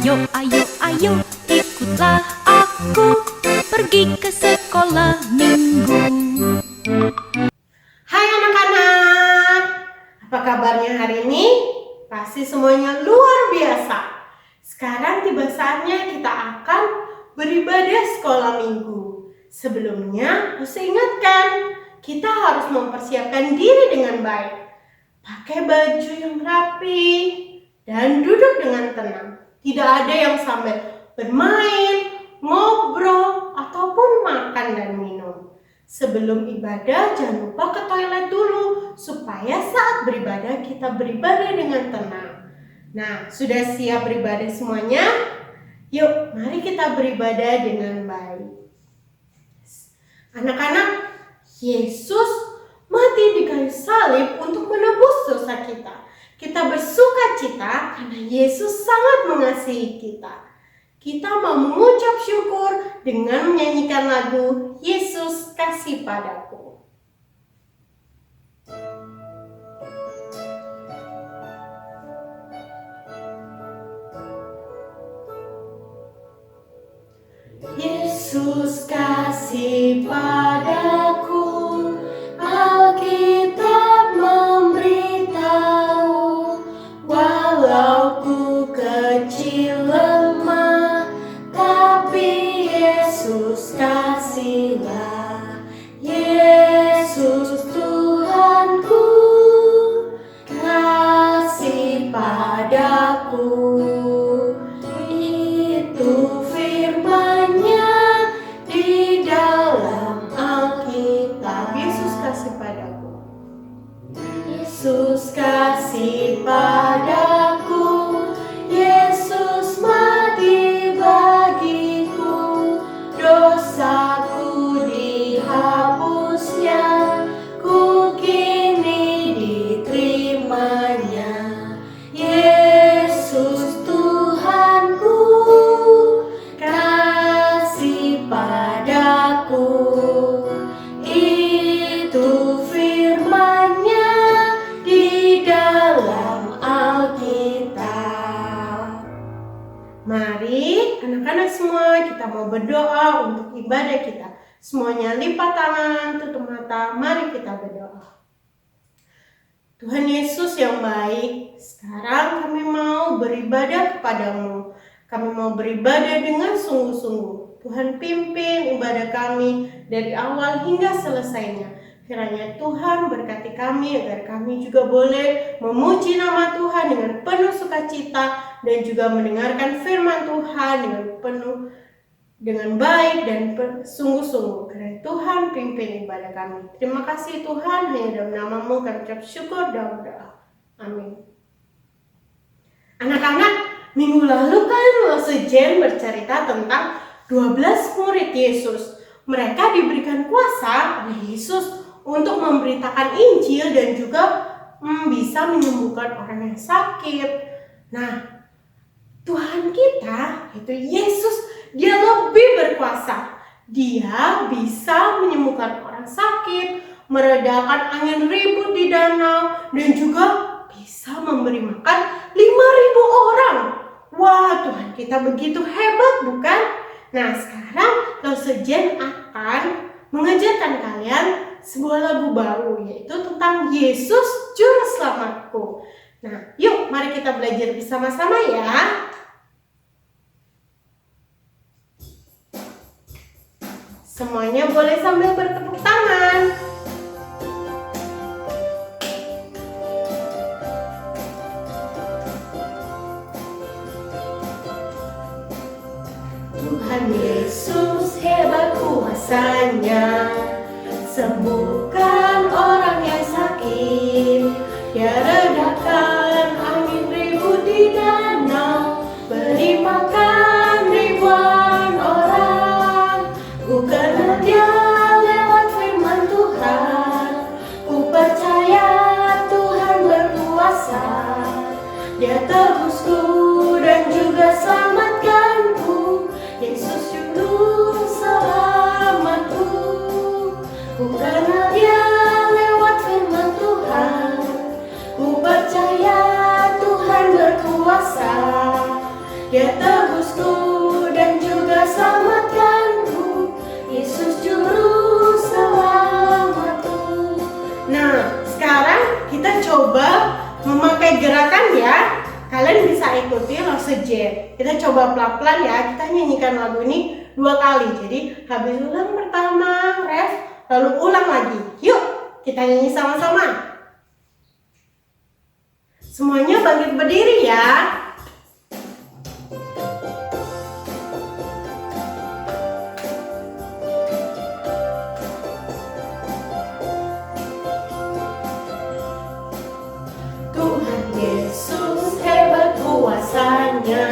Ayo, ayo, ayo, ikutlah aku pergi ke sekolah minggu. Hai anak-anak, apa kabarnya hari ini? Pasti semuanya luar biasa. Sekarang tiba saatnya kita akan beribadah sekolah minggu. Sebelumnya, harus ingatkan, kita harus mempersiapkan diri dengan baik. Pakai baju yang rapi dan duduk dengan tenang. Tidak ada yang sambil bermain, ngobrol, ataupun makan dan minum. Sebelum ibadah, jangan lupa ke toilet dulu, supaya saat beribadah kita beribadah dengan tenang. Nah, sudah siap beribadah semuanya? Yuk, mari kita beribadah dengan baik. Anak-anak, Yesus mati di kayu salib untuk menebus dosa kita. Kita bersuka cita karena Yesus sangat mengasihi kita. Kita mau mengucap syukur dengan menyanyikan lagu Yesus Kasih Padaku. Yesus kasih padaku, Alkitab memberitahu, walau ku kecil lemah, tapi Yesus kasihlah. Yesus Tuhanku, kasih padaku. Itu firman-Nya di dalam Alkitab. Yesus kasih padaku. Yesus kasih padaku. Yesus mati bagiku. Dosaku dihapusnya. Ku kini diterimanya. Yesus Tuhanku, kasih padaku. Itu firman-Nya di dalam Alkitab. Mari anak-anak semua kita mau berdoa untuk ibadah kita. Semuanya lipat tangan, tutup mata, mari kita berdoa. Tuhan Yesus yang baik, sekarang kami mau beribadah kepadamu. Kami mau beribadah dengan sungguh-sungguh. Tuhan pimpin ibadah kami dari awal hingga selesainya. Kiranya Tuhan berkati kami agar kami juga boleh memuji nama Tuhan dengan penuh sukacita dan juga mendengarkan firman Tuhan dengan baik dan sungguh-sungguh. Karena Tuhan pimpin ibadah kami. Terima kasih Tuhan, hanya dalam nama-Mu kami ucap syukur dan berdoa. Amin. Anak-anak, minggu lalu kan Losu Jen bercerita tentang 12 murid Yesus. Mereka diberikan kuasa oleh Yesus untuk memberitakan Injil dan juga bisa menyembuhkan orang yang sakit. Nah, Tuhan kita, yaitu Yesus, Dia lebih berkuasa. Dia bisa menyembuhkan orang sakit, meredakan angin ribut di danau, dan juga bisa memberi makan 5.000 orang. Wah, Tuhan kita begitu hebat, bukan? Nah, sekarang Losu Jen akan mengajarkan kalian sebuah lagu baru, yaitu tentang Yesus Juru Selamatku. Nah, yuk mari kita belajar bersama-sama ya. Semuanya boleh sambil bertepuk tangan. Tuhan Yesus hebat kuasanya, sembuhkan orang yang sakit, Dia redakan angin ribut di danau, beri makan ribuan orang. Ku kenal Dia lewat firman Tuhan, ku percaya Tuhan berkuasa. Dia tebusku dan juga selamatkanku, Yesus Juru Selamatku. Ku kenal Dia tebusku dan juga selamatkanku, Yesus juru selamatku. Nah, sekarang kita coba memakai gerakan ya. Kalian bisa ikuti Rose Jen. Kita coba pelan-pelan ya. Kita nyanyikan lagu ini 2 kali. Jadi habis ulang pertama, ref, lalu ulang lagi. Yuk, kita nyanyi sama-sama. Semuanya bangkit berdiri ya. Tuhan Yesus hebat kuasanya,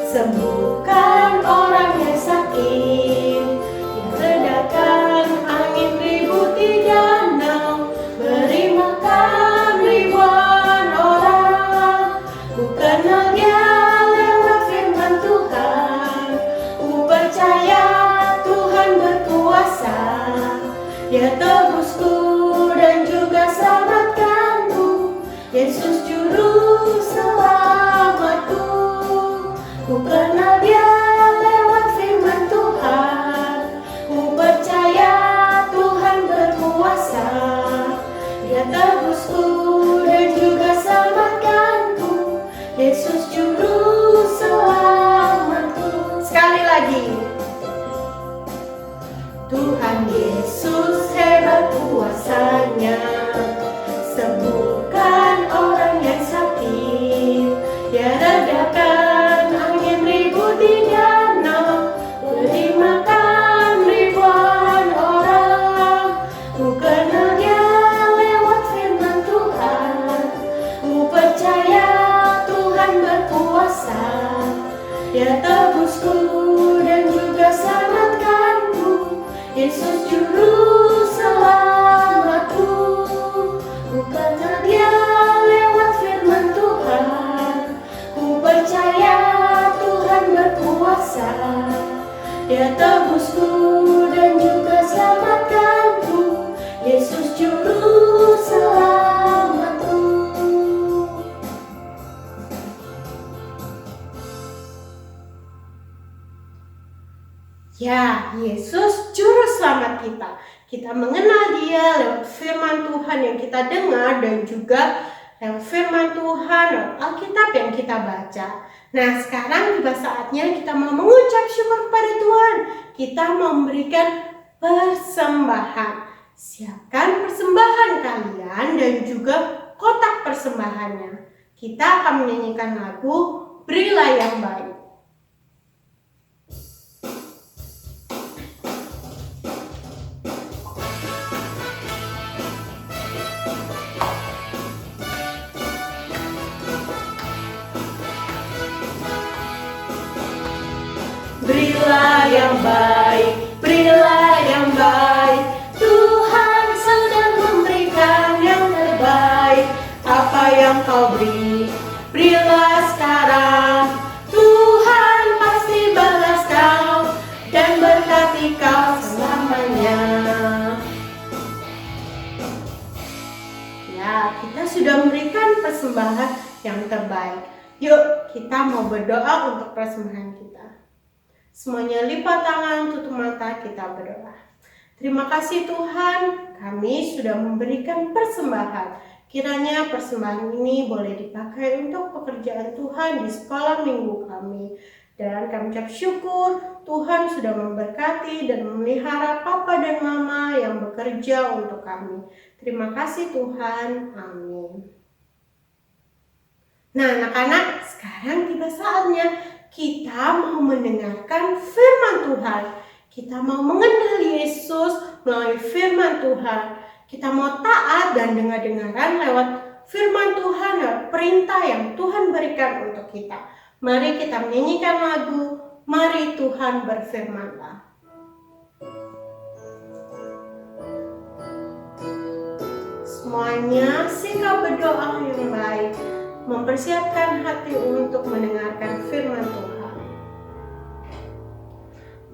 sembuhkan orang yang sakit, redakan angin ribut di danau, beri makan ribuan orang. Ku kenal Dia lewat firman Tuhan, ku percaya Tuhan berkuasa. Dia tebusku dan juga selamatkanku, Yesus juru selamatku. Ku kenal Dia lewat firman Tuhan, ku percaya Tuhan berkuasa. Dia tebusku dan juga selamatkanku, Yesus juru selamatku. Sekali lagi. Tuhan Yesus hebat kuasanya, sembuhkan orang yang sakit, Dia redakan angin ribut di danau, beri makan ribuan orang. Ku kenal Dia lewat firman Tuhan, ku percaya Tuhan berkuasa. Dia tebusku dan juga selamatkanku, Yesus juru selamatku. Ku kenal Dia lewat firman Tuhan, ku percaya Tuhan berkuasa. Dia tebusku dan juga selamatkanku, Yesus juru selamatku. Ya, Yesus juru selamat kita. Kita mengenal Dia lewat firman Tuhan yang kita dengar dan juga lewat firman Tuhan lewat Alkitab yang kita baca. Nah, sekarang tiba saatnya kita mau mengucap syukur kepada Tuhan. Kita mau memberikan persembahan. Siapkan persembahan kalian dan juga kotak persembahannya. Kita akan menyanyikan lagu Berilah yang Baik. Berilah yang baik, berilah yang baik, Tuhan sedang memberikan yang terbaik. Apa yang kau beri, berilah sekarang, Tuhan pasti balas kau dan berkati kau selamanya. Ya, kita sudah memberikan persembahan yang terbaik. Yuk, kita mau berdoa untuk persembahan kita. Semuanya lipat tangan, tutup mata, kita berdoa. Terima kasih Tuhan, kami sudah memberikan persembahan. Kiranya persembahan ini boleh dipakai untuk pekerjaan Tuhan di sekolah minggu kami. Dan kami ucap syukur Tuhan sudah memberkati dan memelihara Papa dan Mama yang bekerja untuk kami. Terima kasih Tuhan, amin. Nah anak-anak, sekarang tiba saatnya kita mau mendengarkan firman Tuhan. Kita mau mengenal Yesus melalui firman Tuhan. Kita mau taat dan dengar-dengaran lewat firman Tuhan, lewat perintah yang Tuhan berikan untuk kita. Mari kita menyanyikan lagu Mari Tuhan Berfirmanlah. Semuanya sikap berdoa yang baik, mempersiapkan hati untuk mendengarkan firman Tuhan.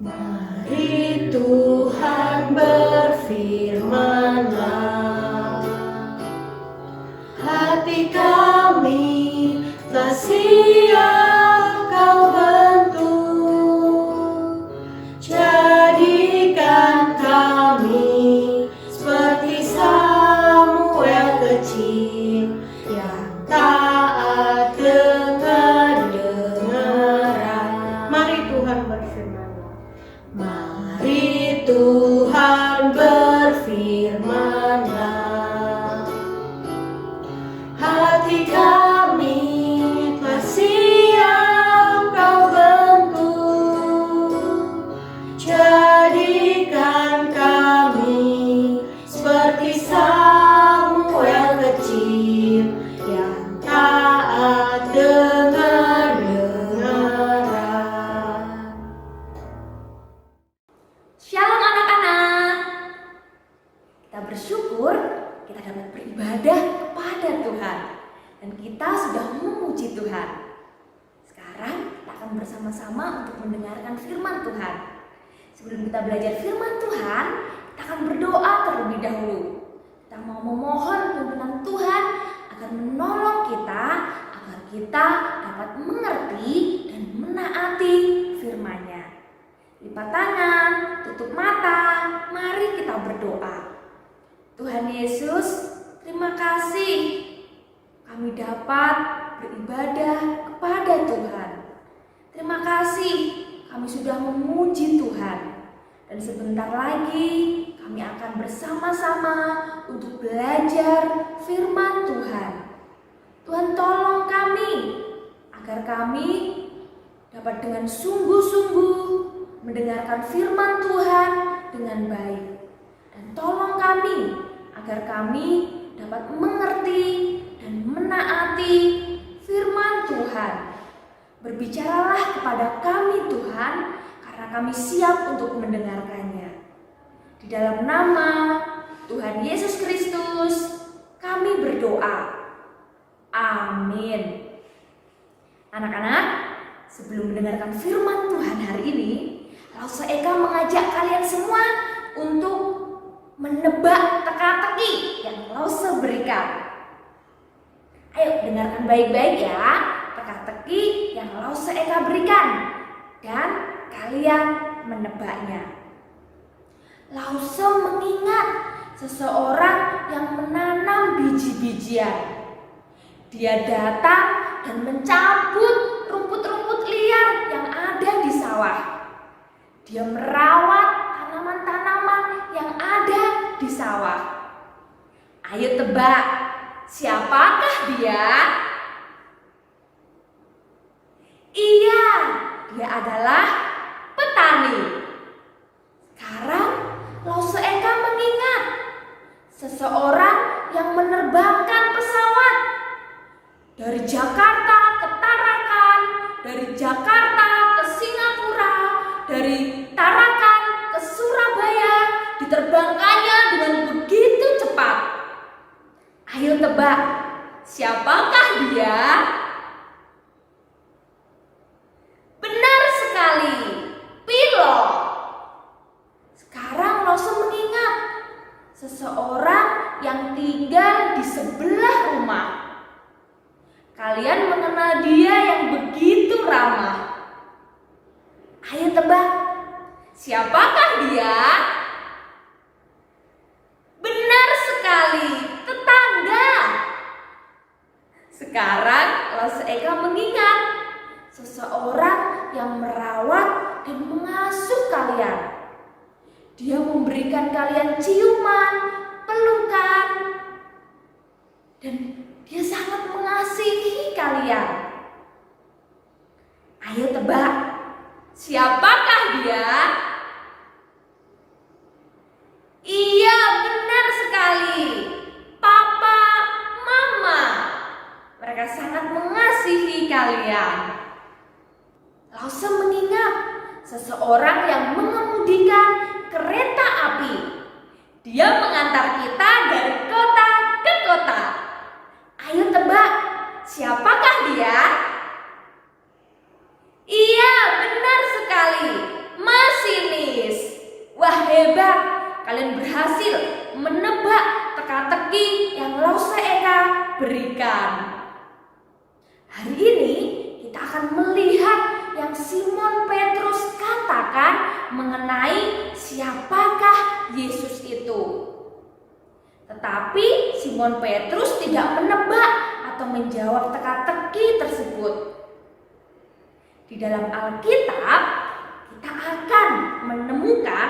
Mari Tuhan berfirmanlah, hati kami telah siap akan bersama-sama untuk mendengarkan firman Tuhan. Sebelum kita belajar firman Tuhan, kita akan berdoa terlebih dahulu. Kita mau memohon pimpinan Tuhan agar menolong kita agar kita dapat mengerti dan menaati firman-Nya. Lipat tangan, tutup mata, mari kita berdoa. Tuhan Yesus, terima kasih kami dapat beribadah kepada Tuhan. Terima kasih kami sudah memuji Tuhan. Dan sebentar lagi kami akan bersama-sama untuk belajar firman Tuhan. Tuhan tolong kami agar kami dapat dengan sungguh-sungguh mendengarkan firman Tuhan dengan baik. Dan tolong kami agar kami dapat mengerti dan menaati firman Tuhan. Berbicaralah kepada kami Tuhan, karena kami siap untuk mendengarkannya. Di dalam nama Tuhan Yesus Kristus kami berdoa. Amin. Anak-anak, sebelum mendengarkan firman Tuhan hari ini, Lause Eka mengajak kalian semua untuk menebak teka-teki yang Lause berikan. Ayo dengarkan baik-baik ya teka-teki yang Lause Eka berikan dan kalian menebaknya. Lause mengingat seseorang yang menanam biji-bijian. Dia datang dan mencabut rumput-rumput liar yang ada di sawah. Dia merawat tanaman-tanaman yang ada di sawah. Ayo tebak, siapakah dia? Iya, dia adalah petani. Sekarang Lause Eka mengingat seseorang yang menerbangkan pesawat dari Jakarta ke Tarakan, dari Jakarta ke Singapura, dari Tarakan ke Surabaya, diterbangkannya dengan begitu cepat. Ayo tebak, siapakah dia? Benar sekali, pilot. Sekarang Lause mengingat seseorang yang tinggal di sebelah rumah. Kalian mengenal dia yang begitu ramah. Ayo tebak, siapakah dia? Benar sekali, tetangga. Sekarang Lause Eka mengingat seseorang yang merawat dan mengasuh kalian. Dia memberikan kalian ciuman, pelukan, dan dia sangat mengasihi kalian. Ayo tebak, siapakah dia? Iya, benar sekali. Papa, Mama. Mereka sangat mengasihi kalian. Lause mengingat seseorang yang mengemudikan kereta api. Dia mengantar kita dari kota ke kota. Ayo tebak, siapakah dia? Iya, benar sekali. Masinis. Wah, hebat. Kalian berhasil menebak teka-teki yang Lause Eka berikan. Hari ini kita akan melihat yang Simon Petrus katakan mengenai siapakah Yesus itu. Tetapi Simon Petrus tidak menebak atau menjawab teka-teki tersebut. Di dalam Alkitab, kita akan menemukan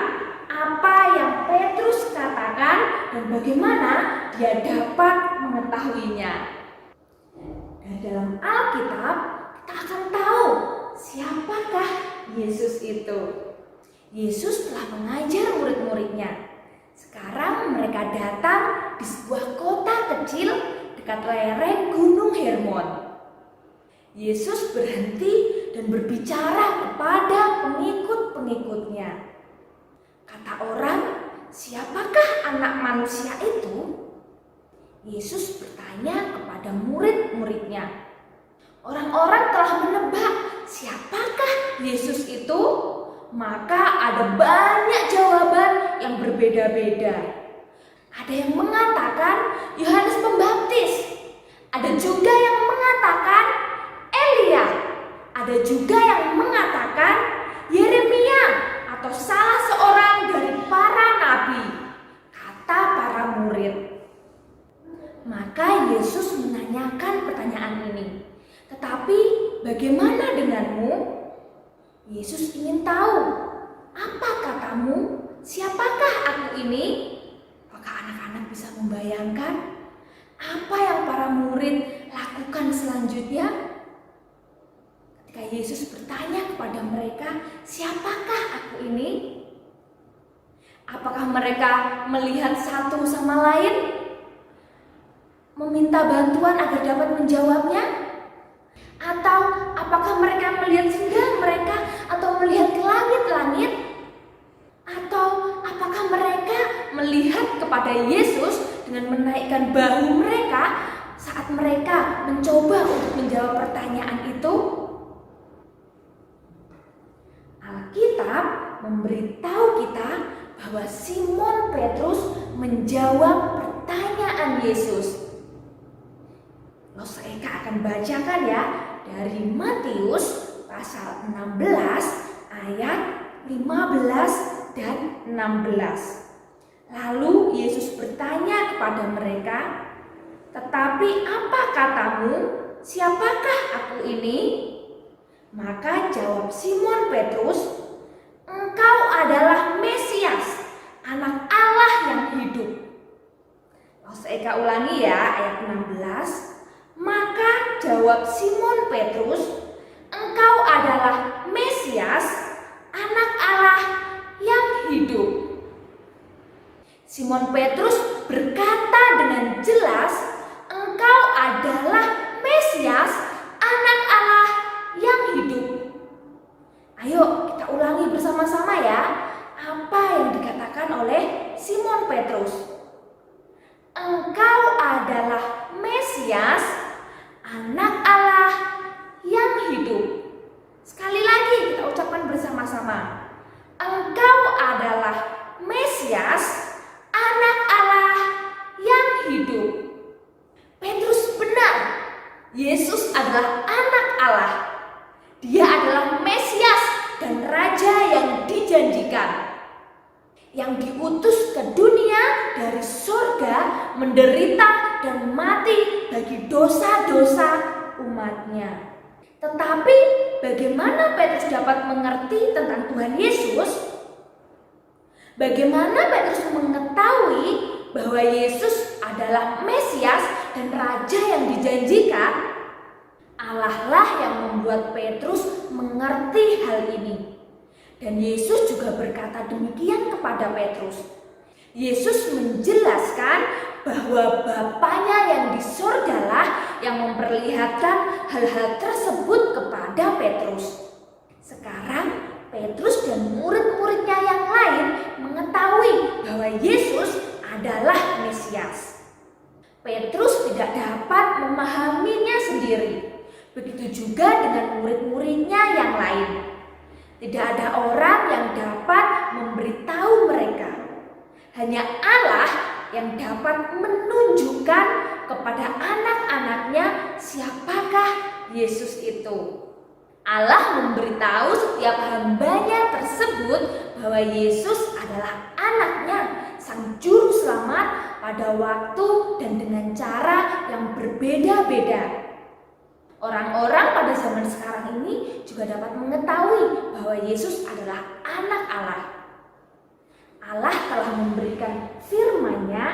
apa yang Petrus katakan dan bagaimana dia dapat mengetahuinya. Dan dalam Alkitab, kita akan tahu siapakah Yesus itu. Yesus telah mengajar murid-muridnya. Sekarang mereka datang di sebuah kota kecil dekat lereng Gunung Hermon. Yesus berhenti dan berbicara kepada pengikut-pengikutnya. Kata orang, siapakah anak manusia itu? Yesus bertanya kepada murid-muridnya. Orang-orang telah menebak siapakah Yesus itu? Maka ada banyak jawaban yang berbeda-beda. Ada yang mengatakan Yohanes Pembaptis, ada juga yang mengatakan Elia, ada juga yang mengatakan Yeremia atau salah seorang dari para nabi, kata para murid. Maka Yesus menanyakan pertanyaan ini, tetapi bagaimana denganmu? Yesus ingin tahu, apa katamu? Siapakah aku ini? Apakah anak-anak bisa membayangkan apa yang para murid lakukan selanjutnya? Ketika Yesus bertanya kepada mereka, siapakah aku ini? Apakah mereka melihat satu sama lain? Meminta bantuan agar dapat menjawabnya? Atau apakah mereka melihat sendiri mereka atau melihat ke langit-langit? Atau apakah mereka melihat kepada Yesus dengan menaikkan bahu mereka saat mereka mencoba untuk menjawab pertanyaan itu? Alkitab memberitahu kita bahwa Simon Petrus menjawab pertanyaan Yesus. Eka akan bacakan ya dari Matius pasal 16 ayat 15 dan 16. Lalu Yesus bertanya kepada mereka, "Tetapi apa katamu? Siapakah aku ini?" Maka jawab Simon Petrus, "Engkau adalah Mesias, Anak Allah yang hidup." Eka ulangi ya ayat 16. Maka jawab Simon Petrus, "Engkau adalah Mesias, Anak Allah yang hidup." Simon Petrus berkata dengan jelas, "Engkau adalah Mesias, Anak Allah yang hidup." Ayo kita ulangi bersama-sama ya, apa yang dikatakan oleh Simon Petrus. Engkau adalah Mesias, Anak Allah yang hidup. Sekali lagi kita ucapkan bersama-sama. Engkau adalah Mesias, Anak Allah yang hidup. Petrus benar. Yesus adalah Anak Allah. Dia adalah Mesias dan Raja yang dijanjikan, yang diutus ke dunia dari surga menderita dan mati bagi dosa-dosa umatnya. Tetapi bagaimana Petrus dapat mengerti tentang Tuhan Yesus? Bagaimana Petrus mengetahui bahwa Yesus adalah Mesias dan Raja yang dijanjikan? Allah lah yang membuat Petrus mengerti hal ini. Dan Yesus juga berkata demikian kepada Petrus. Yesus menjelaskan bahwa Bapanya yang di surgalah yang memperlihatkan hal-hal tersebut kepada Petrus. Sekarang Petrus dan murid-muridnya yang lain mengetahui bahwa Yesus adalah Mesias. Petrus tidak dapat memahaminya sendiri. Begitu juga dengan murid-muridnya yang lain. Tidak ada orang yang dapat memberitahu mereka. Hanya Allah yang dapat menunjukkan kepada anak-anaknya siapakah Yesus itu. Allah memberitahu setiap hambanya tersebut bahwa Yesus adalah anaknya, Sang Juru Selamat pada waktu dan dengan cara yang berbeda-beda. Orang-orang pada zaman sekarang ini juga dapat mengetahui bahwa Yesus adalah anak Allah. Allah telah memberikan firman-Nya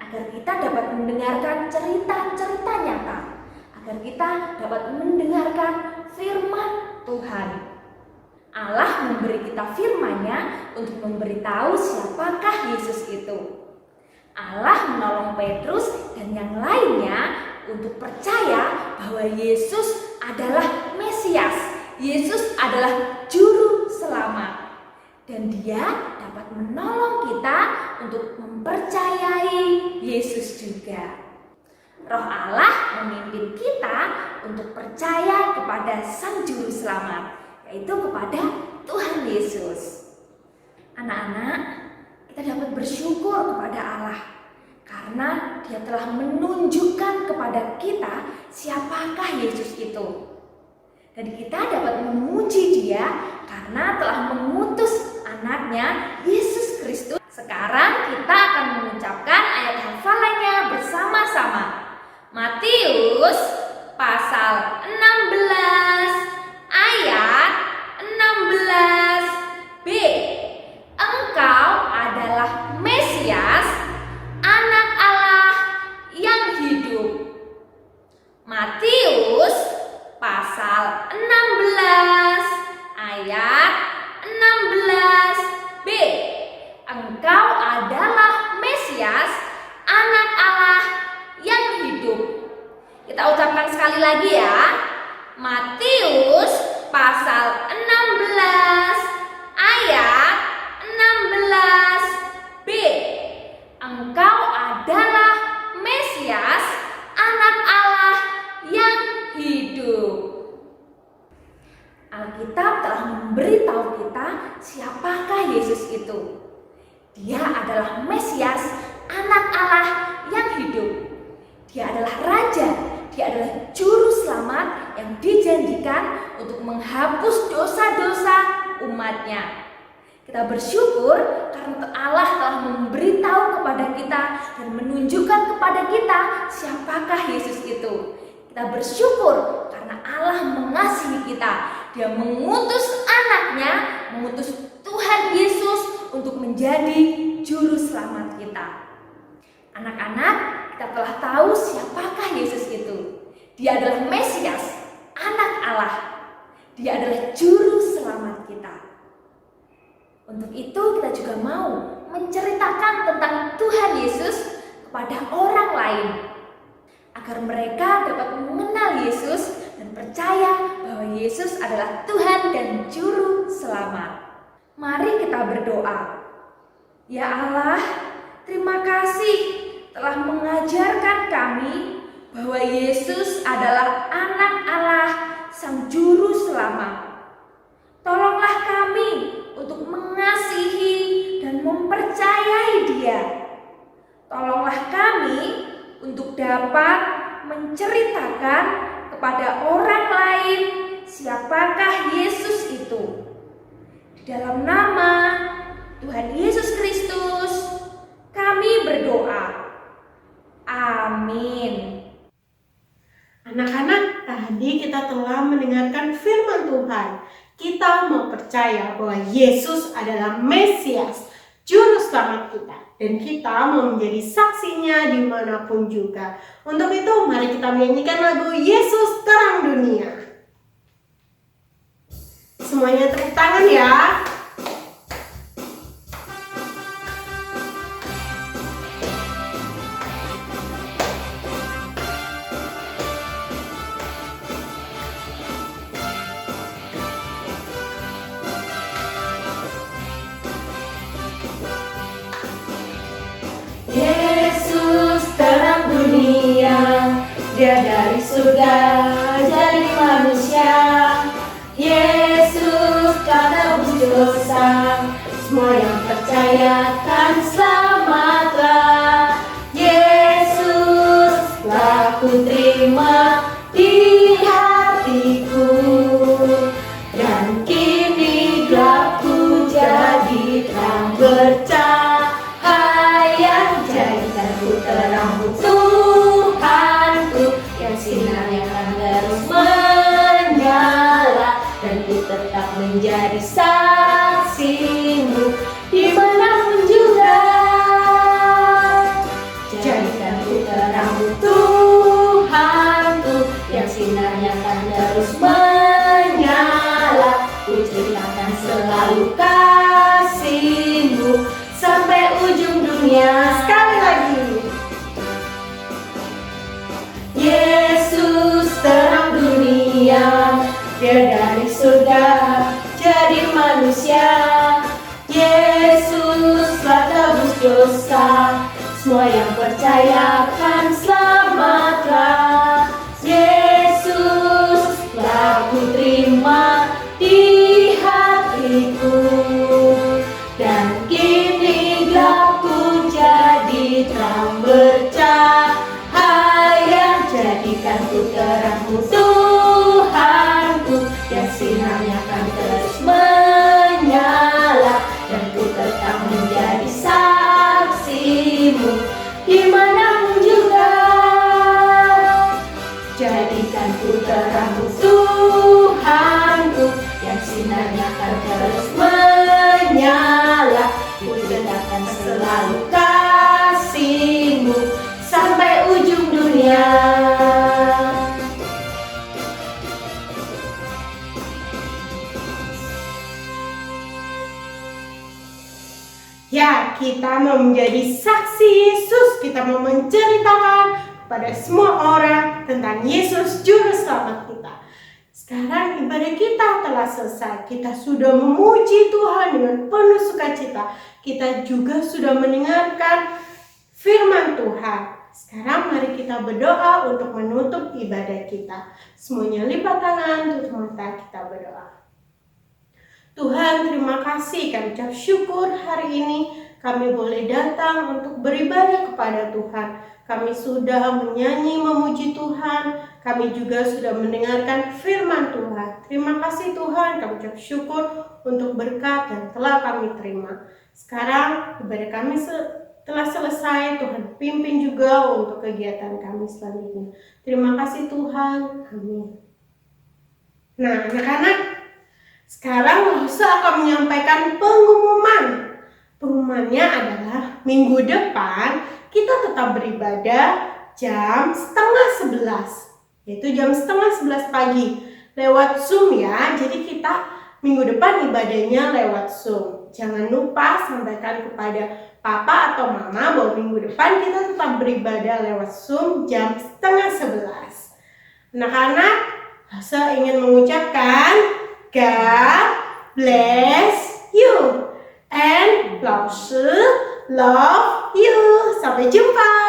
agar kita dapat mendengarkan cerita-cerita nyata, agar kita dapat mendengarkan firman Tuhan. Allah memberi kita firman-Nya untuk memberitahu siapakah Yesus itu. Allah menolong Petrus dan yang lainnya untuk percaya bahwa Yesus adalah Mesias, Yesus adalah Juru Selamat. Dan Dia dapat menolong kita untuk mempercayai Yesus juga. Roh Allah memimpin kita untuk percaya kepada Sang Juru Selamat, yaitu kepada Tuhan Yesus. Anak-anak, kita dapat bersyukur kepada Allah karena Dia telah menunjukkan kepada kita siapakah Yesus itu. Dan kita dapat memuji Dia karena telah mengutus anaknya Yesus Kristus. Sekarang kita akan mengucapkan ayat hafalannya bersama-sama. Matius pasal 16 ayat 16b. Engkau adalah Mesias, Anak Allah yang hidup. Matius pasal 16 ayat 16b. Engkau adalah Mesias, Anak Allah yang hidup. Kita ucapkan sekali lagi ya. Matius pasal 16 ayat 16b. Engkau adalah Mesias, Anak Allah yang hidup. Alkitab telah memberitahu kita siapakah Yesus itu. Dia adalah Mesias, Anak Allah yang hidup. Dia adalah Raja, Dia adalah Juru Selamat yang dijanjikan untuk menghapus dosa-dosa umatnya. Kita bersyukur karena Allah telah memberitahu kepada kita dan menunjukkan kepada kita siapakah Yesus itu. Kita bersyukur karena Allah mengasihi kita. Dia mengutus anaknya, mengutus Tuhan Yesus untuk menjadi Juru Selamat kita. Anak-anak, kita telah tahu siapakah Yesus itu. Dia adalah Mesias, Anak Allah. Dia adalah Juru Selamat kita. Untuk itu kita juga mau menceritakan tentang Tuhan Yesus kepada orang lain, agar mereka dapat mengenal Yesus dan percaya bahwa Yesus adalah Tuhan dan Juru Selamat. Mari kita berdoa. Ya Allah, terima kasih telah mengajarkan kami bahwa Yesus adalah Anak Allah, Sang Juru Selamat. Tolonglah kami untuk mengasihi dan mempercayai Dia. Tolonglah kami untuk dapat menceritakan kepada orang lain siapakah Yesus itu. Di dalam nama Tuhan Yesus Kristus kami berdoa. Amin. Anak-anak, tadi kita telah mendengarkan firman Tuhan. Kita mau percaya bahwa Yesus adalah Mesias, Juru Selamat kita. Dan kita mau menjadi saksinya dimanapun juga. Untuk itu, mari kita menyanyikan lagu Yesus Terang Dunia. Semuanya tepuk tangan ya. Dia dari surga jadi manusia. Yesus telah tebus dosa, semua yang percaya kan selamatlah. Yesus telah ku terima di hatiku, dan kini gelapku jadi terang bercahaya. Jadikan ku terang sinarnya akan terus menyala, dan ku tetap menjadi saksimu dimanapun juga. Jadikan ku terang Tuhanku, yang sinarnya akan terus menyala. Ku ceritakan selalu kasih-Mu sampai ujung dunia. Sekali lagi. Yesus terang dunia, Dia dari surga jadi manusia. Yesus telah tebus dosa, semua yang percaya kan selamatlah. Yesus telah ku terima di sinarnya akan terus menyala, dan ku tetap menjadi saksimu dimanapun juga. Jadikan ku terangmu Tuhanku, yang sinarnya akan terus menyala. Ku akan selalu kasihmu sampai ujung dunia. Ya, kita mau menjadi saksi Yesus. Kita mau menceritakan kepada semua orang tentang Yesus Juru Selamat kita. Sekarang ibadah kita telah selesai. Kita sudah memuji Tuhan dengan penuh sukacita. Kita juga sudah mendengarkan firman Tuhan. Sekarang mari kita berdoa untuk menutup ibadah kita. Semuanya lipat tangan, tutup mata, kita berdoa. Tuhan, terima kasih, kami ucap syukur hari ini kami boleh datang untuk beribadah kepada Tuhan. Kami sudah menyanyi memuji Tuhan, kami juga sudah mendengarkan firman Tuhan. Terima kasih Tuhan, kami ucap syukur untuk berkat yang telah kami terima. Sekarang ibadah kami telah selesai, Tuhan pimpin juga untuk kegiatan kami selanjutnya. Terima kasih Tuhan, amin. Nah anak-anak, sekarang Rosa akan menyampaikan pengumuman. Pengumumannya adalah minggu depan kita tetap beribadah jam 10:30, yaitu jam 10:30 pagi lewat Zoom ya. Jadi kita minggu depan ibadahnya lewat Zoom. Jangan lupa sampaikan kepada papa atau mama bahwa minggu depan kita tetap beribadah lewat Zoom jam 10:30. Anak-anak, Rosa ingin mengucapkan God bless you and love you. Sampai jumpa.